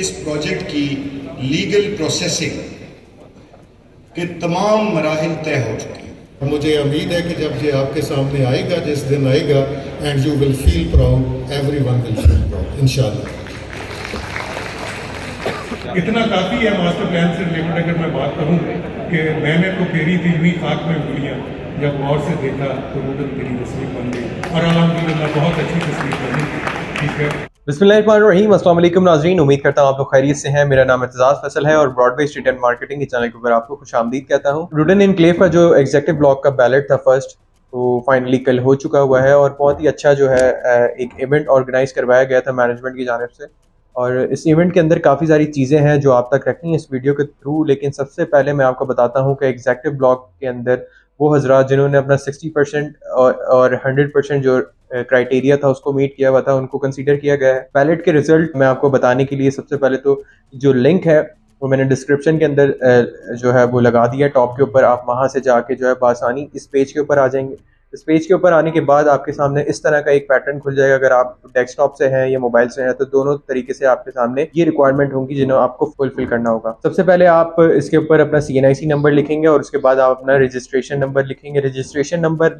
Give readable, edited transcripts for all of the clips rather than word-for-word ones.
इस प्रोजेक्ट की legal processing के तमाम मराहिल तय हो चुके हैं। मुझे उम्मीद है कि जब ये आपके सामने आएगा, जिस दिन आएगा, and you will feel proud, everyone will feel proud इंशाल्लाह। इतना काफ़ी है मास्टर प्लान से रिलेटेड। अगर मैं बात करूं कि मैंने तो फेरी थी हुई खाक में उंगलियां, जब गौर से देखा तो रूडन तेरी तस्वीर बन गई और अल्हम्दुलिल्लाह बहुत अच्छी तस्वीर बनी। ठीक है, बिस्मिल्लाहिर्रहमानिर्रहीम। अस्सलाम वालेकुम नाज़रीन, उम्मीद करता हूँ आप लोग खैरियत से हैं। मेरा नाम एतजाज़ फैसल है और ब्रॉडवे स्ट्रीट एंड मार्केटिंग के चैनल के ऊपर आपको खुशामदीद कहता हूँ। रूडन एनक्लेव का जो एग्जीक्यूटिव ब्लॉक का बैलेट था फर्स्ट, वो फाइनली कल हो चुका हुआ है और बहुत ही अच्छा जो है एक इवेंट ऑर्गेनाइज करवाया गया था मैनेजमेंट की जानिब से। और इस इवेंट के अंदर काफ़ी सारी चीज़ें हैं जो आप तक रखनी है इस वीडियो के थ्रू। लेकिन सबसे पहले मैं आपको बताता हूँ कि एग्जीक्यूटिव ब्लॉक के अंदर वो हजरात जिन्होंने अपना 60% और 100% जो क्राइटेरिया था उसको मीट किया हुआ था, उनको कंसीडर किया गया है। बैलेट के रिजल्ट मैं आपको बताने के लिए सबसे पहले तो जो लिंक है वो मैंने डिस्क्रिप्शन के अंदर जो है वो लगा दिया टॉप के ऊपर। आप वहाँ से जाके जो है बआसानी इस पेज के ऊपर आ जाएंगे। इस पेज के ऊपर आने के बाद आपके सामने इस तरह का एक पैटर्न खुल जाएगा। अगर आप डेस्कटॉप से हैं या मोबाइल से हैं तो दोनों तरीके से आपके सामने ये रिक्वायरमेंट होंगी जिन्हें आपको फुलफिल करना होगा। सबसे पहले आप इसके ऊपर अपना CNIC नंबर लिखेंगे और उसके बाद आप अपना रजिस्ट्रेशन नंबर लिखेंगे। रजिस्ट्रेशन नंबर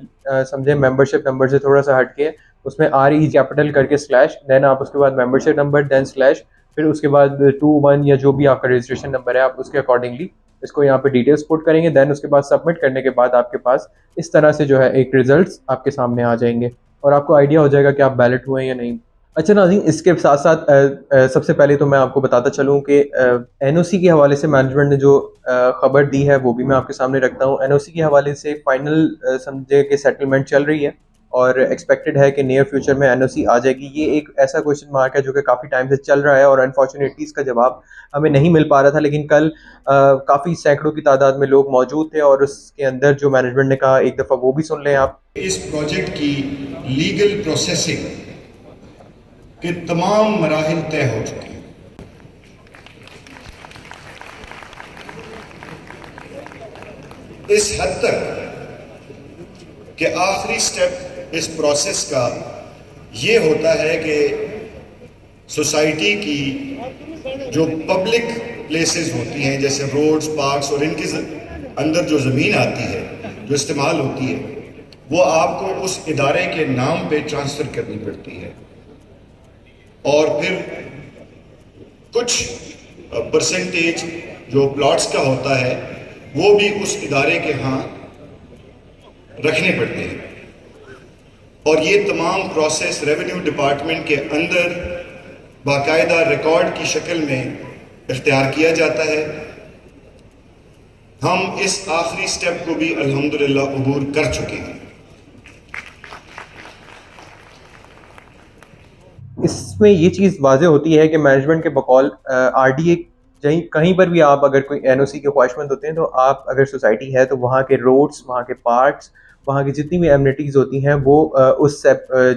समझे मेंबरशिप नंबर से थोड़ा सा हटके, उसमें RE कैपिटल करके स्लैश, देन आप उसके बाद मेंबरशिप नंबर, देन स्लैश, फिर उसके बाद 21 या जो भी आपका रजिस्ट्रेशन नंबर है आप उसके अकॉर्डिंगली इसको यहाँ पे डिटेल्स पुट करेंगे। देन उसके बाद सबमिट करने के बाद आपके पास इस तरह से जो है एक रिजल्ट्स आपके सामने आ जाएंगे और आपको आइडिया हो जाएगा कि आप बैलेट हुए या नहीं। अच्छा नाज़रीन, इसके साथ साथ सबसे पहले तो मैं आपको बताता चलूँ कि NOC के हवाले से मैनेजमेंट ने जो खबर दी है वो भी मैं आपके सामने रखता हूँ। NOC के हवाले से फाइनल समझे कि सेटलमेंट चल रही है और एक्सपेक्टेड है कि नियर फ्यूचर में NOC आ जाएगी। ये एक ऐसा क्वेश्चन मार्क है जो कि काफ़ी टाइम से चल रहा है और अनफॉर्चुनेटली इसका जवाब हमें नहीं मिल पा रहा था। लेकिन कल काफ़ी सैकड़ों की तादाद में लोग मौजूद थे और उसके अंदर जो मैनेजमेंट ने कहा एक दफ़ा वो भी सुन लें आप। इस प्रोजेक्ट की लीगल प्रोसेसिंग के तमाम मराहिल तय हो चुके हैं। इस हद तक कि आखिरी स्टेप इस प्रोसेस का ये होता है कि सोसाइटी की जो पब्लिक प्लेसेस होती हैं जैसे रोड्स, पार्क्स और इनके अंदर जो ज़मीन आती है, जो इस्तेमाल होती है, वो आपको उस इदारे के नाम पे ट्रांसफ़र करनी पड़ती है और फिर कुछ परसेंटेज जो प्लॉट्स का होता है वो भी उस इदारे के यहाँ रखने पड़ते हैं। और ये तमाम प्रोसेस रेवेन्यू डिपार्टमेंट के अंदर बाकायदा रिकॉर्ड की शक्ल में इख्तियार किया जाता है। हम इस आखिरी स्टेप को भी अल्हम्दुलिल्लाह अबूर कर चुके हैं। इसमें ये चीज़ वाज़ेह होती है कि मैनेजमेंट के बकौल RDA कहीं पर भी आप अगर कोई NOC के ख्वाहिशमंद होते हैं तो आप अगर सोसाइटी है तो वहाँ के रोड्स, वहाँ के पार्क्स, वहाँ की जितनी भी एमिनिटीज़ होती हैं वो उस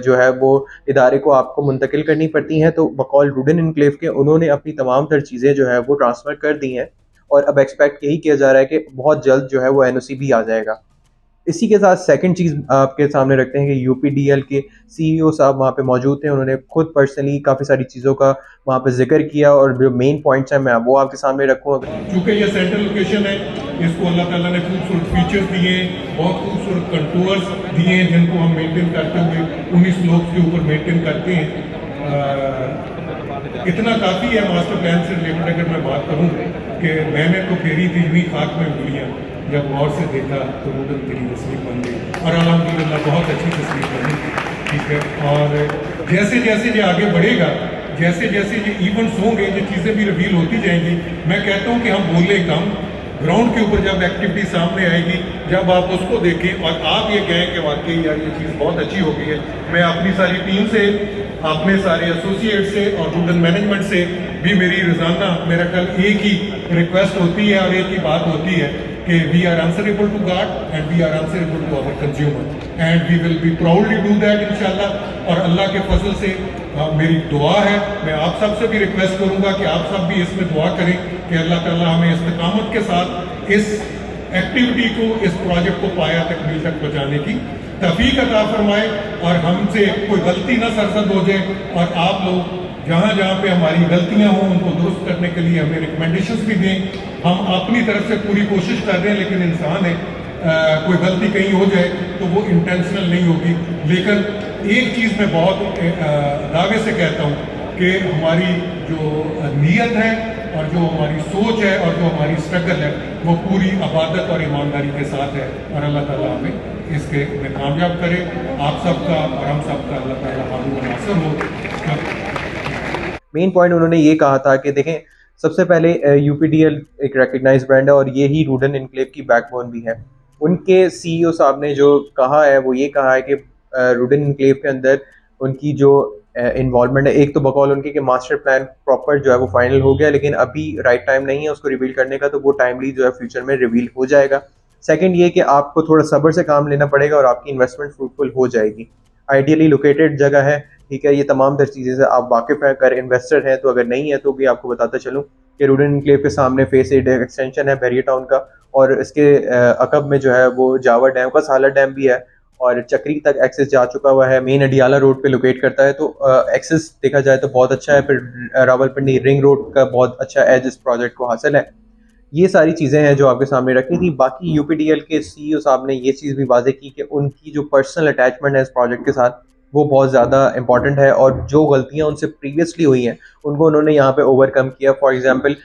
जो है वो इदारे को आपको मुंतकिल करनी पड़ती हैं। तो बकौल रूडन एनक्लेव के उन्होंने अपनी तमाम तर चीज़ें जो है वो ट्रांसफ़र कर दी हैं और अब एक्सपेक्ट यही किया जा रहा है कि बहुत जल्द जो है वो NOC भी आ जाएगा। इसी के साथ सेकंड चीज़ आपके सामने रखते हैं कि UPDL के CEO साहब वहाँ पे मौजूद थे। उन्होंने खुद पर्सनली काफ़ी सारी चीज़ों का वहाँ पे जिक्र किया और जो मेन पॉइंट्स हैं मैं वो आपके सामने रखूँगा। चूँकि ये सेंट्रल लोकेशन है, इसको अल्लाह ताला ने खूबसूरत फीचर्स दिए, बहुत खूबसूरत कंटूर्स दिए हैं जिनको हम मेंटेन करते हुए 19 स्लोप्स के ऊपर मेंटेन करते हैं। इतना काफ़ी है मास्टर प्लान से रिलेटेड। अगर मैं बात करूँ कि मैंने तो फेरी थी हुई खाक में उंगलियां, जब गौर से देखा तो रूडन तेरी तस्वीर बन गई और अल्हम्दुलिल्लाह बहुत अच्छी तस्वीर बनी। ठीक है, और जैसे जैसे ये आगे बढ़ेगा, जैसे जैसे ये इवेंट्स होंगे, ये चीज़ें भी रिवील होती जाएंगी। मैं कहता हूँ कि हम बोले कम, ग्राउंड के ऊपर जब एक्टिविटी सामने आएगी, जब आप उसको देखें और आप ये कहें कि वाकई यार ये चीज़ बहुत अच्छी हो गई है। मैं अपनी सारी टीम से, अपने सारे एसोसिएट से और रूडन मैनेजमेंट से भी मेरी रोज़ाना मेरा कल एक ही रिक्वेस्ट होती है और एक ही बात होती है कि we are answerable to God and we are answerable to our consumer and we will be proudly do that इंशाल्लाह। और अल्लाह के फजल से मेरी दुआ है, मैं आप सब से भी रिक्वेस्ट करूंगा कि आप सब भी इसमें दुआ करें कि अल्लाह ताला हमें इस्तिकामत के साथ इस एक्टिविटी को, इस प्रोजेक्ट को पाया तकमील तक पहुँचाने की तौफीक अता फरमाए और हमसे कोई गलती ना सरजद हो जाए और आप लोग जहाँ जहाँ पे हमारी गलतियाँ हों उनको दुरुस्त करने के लिए हमें रिकमेंडेशंस भी दें। हम अपनी तरफ से पूरी कोशिश कर रहे हैं, लेकिन इंसान है, कोई गलती कहीं हो जाए तो वो इंटेंशनल नहीं होगी। लेकिन एक चीज़ मैं बहुत दावे से कहता हूँ कि हमारी जो नीयत है और जो हमारी सोच है और जो हमारी स्ट्रगल है वो पूरी अबादत और ईमानदारी के साथ है, और अल्लाह ताला हमें इसके में कामयाब करे। आप सबका और हम सबका अल्लाह ताला हाज़िर व नासिर हो। मेन पॉइंट उन्होंने ये कहा था कि देखें, सबसे पहले यूपीडीएल एक रिकग्नाइज ब्रांड है और ये ही रूडन इनक्लेव की बैकबोन भी है। उनके सीईओ साहब ने जो कहा है वो ये कहा है कि रूडन इनक्लेव के अंदर उनकी जो इन्वॉल्वमेंट है, एक तो बकौल उनके कि मास्टर प्लान प्रॉपर जो है वो फाइनल हो गया, लेकिन अभी राइट टाइम नहीं है उसको रिवील करने का, तो वो टाइमली जो है फ्यूचर में रिवील हो जाएगा। सेकंड ये कि आपको थोड़ा सब्र से काम लेना पड़ेगा और आपकी इन्वेस्टमेंट फ्रूटफुल हो जाएगी। आइडियली लोकेटेड जगह है, ठीक है, ये तमाम तर चीज़ें से आप वाकिफ़ हैं। अगर इन्वेस्टर हैं तो, अगर नहीं है तो भी आपको बताता चलूँ कि रूडन इनक्लेव के सामने फेस 8 एक्सटेंशन है बैरियर टाउन का, और इसके अकब में जो है वो जावर डैम का साला डैम भी है, और चक्री तक एक्सेस जा चुका हुआ है। मेन अडियाला रोड पे लोकेट करता है, तो एक्सेस देखा जाए तो बहुत अच्छा है। फिर रावलपिंडी रिंग रोड का बहुत अच्छा एज इस प्रोजेक्ट को हासिल है। ये सारी चीज़ें हैं जो आपके सामने रखी थी। बाकी यूपीडीएल के सीईओ साहब ने ये चीज़ भी वाजे की कि उनकी जो पर्सनल अटैचमेंट है इस प्रोजेक्ट के साथ वो बहुत ज़्यादा इंपॉर्टेंट है, और जो गलतियां उनसे प्रीवियसली हुई हैं उनको उन्होंने यहाँ पे ओवरकम किया। फॉर एग्जांपल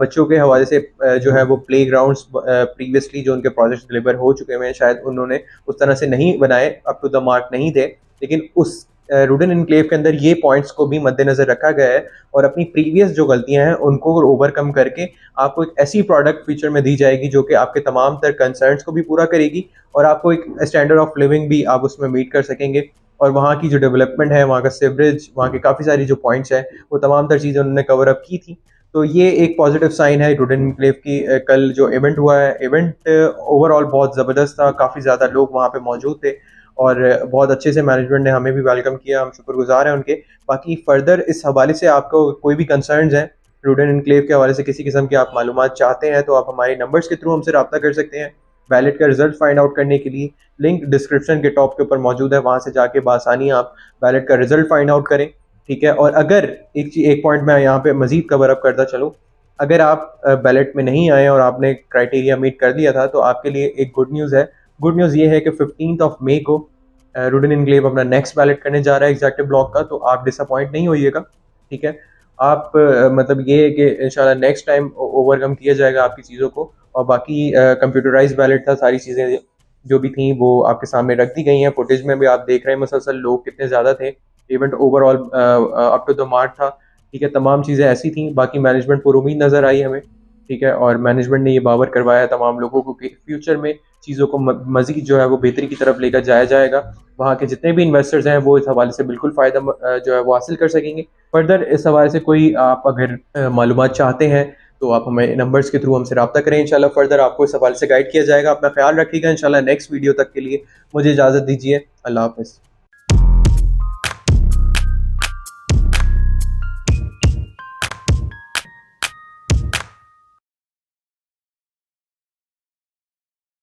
बच्चों के हवाले से जो है वो प्ले ग्राउंड्स प्रीवियसली जो उनके प्रोजेक्ट्स डिलीवर हो चुके हैं, शायद उन्होंने उस तरह से नहीं बनाए, अप टू द मार्क नहीं थे, लेकिन उस रूडन इनक्लेव के अंदर ये पॉइंट्स को भी मद्देनजर रखा गया है, और अपनी प्रीवियस जो गलतियां हैं उनको ओवरकम करके आपको एक ऐसी प्रोडक्ट फ्यूचर में दी जाएगी जो कि आपके तमाम तर कंसर्न्स को भी पूरा करेगी, और आपको एक स्टैंडर्ड ऑफ लिविंग भी आप उसमें मीट कर सकेंगे। और वहाँ की जो डेवलपमेंट है, वहाँ का सीवरेज, वहाँ की काफ़ी सारी जो पॉइंट्स हैं वो तमाम तर चीज़ें उन्होंने कवर अप की थी। तो ये एक पॉजिटिव साइन है रूडन इनक्लेव की। कल जो इवेंट हुआ है, इवेंट ओवरऑल बहुत ज़बरदस्त था, काफ़ी ज़्यादा लोग वहाँ पे मौजूद थे और बहुत अच्छे से मैनेजमेंट ने हमें भी वेलकम किया, हम शुक्रगुजार हैं उनके। बाकी फर्दर इस हवाले से आपको कोई भी कंसर्न्स हैं रूडन इनक्लेव के हवाले से, किसी किस्म की आप मालूमात चाहते हैं, तो आप हमारे नंबर्स के थ्रू हमसे रब्ता कर सकते हैं। बैलेट का रिजल्ट फाइंड आउट करने के लिए लिंक डिस्क्रिप्शन के टॉप के ऊपर मौजूद है, वहाँ से जाके बासानी आप बैलेट का रिजल्ट फाइंड आउट करें, ठीक है। और अगर एक पॉइंट मैं यहाँ पे मजीद कवर अप करता चलूँ, अगर आप बैलेट में नहीं आए और आपने क्राइटेरिया मीट कर लिया था, तो आपके लिए एक गुड न्यूज़ है। गुड न्यूज़ ये है कि 15 मई को रूडन इनक्लेव अपना नेक्स्ट बैलेट करने जा रहा है एग्जेक्टिव ब्लॉक का, तो आप डिसअपॉइंट नहीं होइएगा, ठीक है। आप मतलब ये है कि इंशाल्लाह नेक्स्ट टाइम ओवरकम किया जाएगा आपकी चीज़ों को। और बाकी कंप्यूटराइज बैलेट था, सारी चीज़ें जो भी थी वो आपके सामने रख दी गई हैं। फुटेज में भी आप देख रहे हैं मुसलसल लोग कितने ज़्यादा थे, event overall up to the mark था, ठीक है। तमाम चीज़ें ऐसी थी, बाकी मैनेजमेंट पर उम्मीद नज़र आई हमें, ठीक है। और मैनेजमेंट ने ये बावर करवाया तमाम लोगों को कि फ्यूचर में चीज़ों को मज़ीद जो है वो बेहतरी की तरफ लेकर जाया जाएगा। वहाँ के जितने भी इन्वेस्टर्स हैं वो इस हवाले से बिल्कुल फ़ायदा जो है वो हासिल कर सकेंगे। फर्दर इस हवाले से कोई आप अगर मालूमात चाहते हैं तो आप हमें नंबर्स के थ्रू हमसे रब्ता करें, इंशाल्लाह फर्दर आपको इस हवाले से गाइड किया जाएगा। अपना ख्याल रखिएगा। इंशाल्लाह नेक्स्ट वीडियो तक के लिए मुझे इजाज़त दीजिए। अल्लाह हाफ़िज़।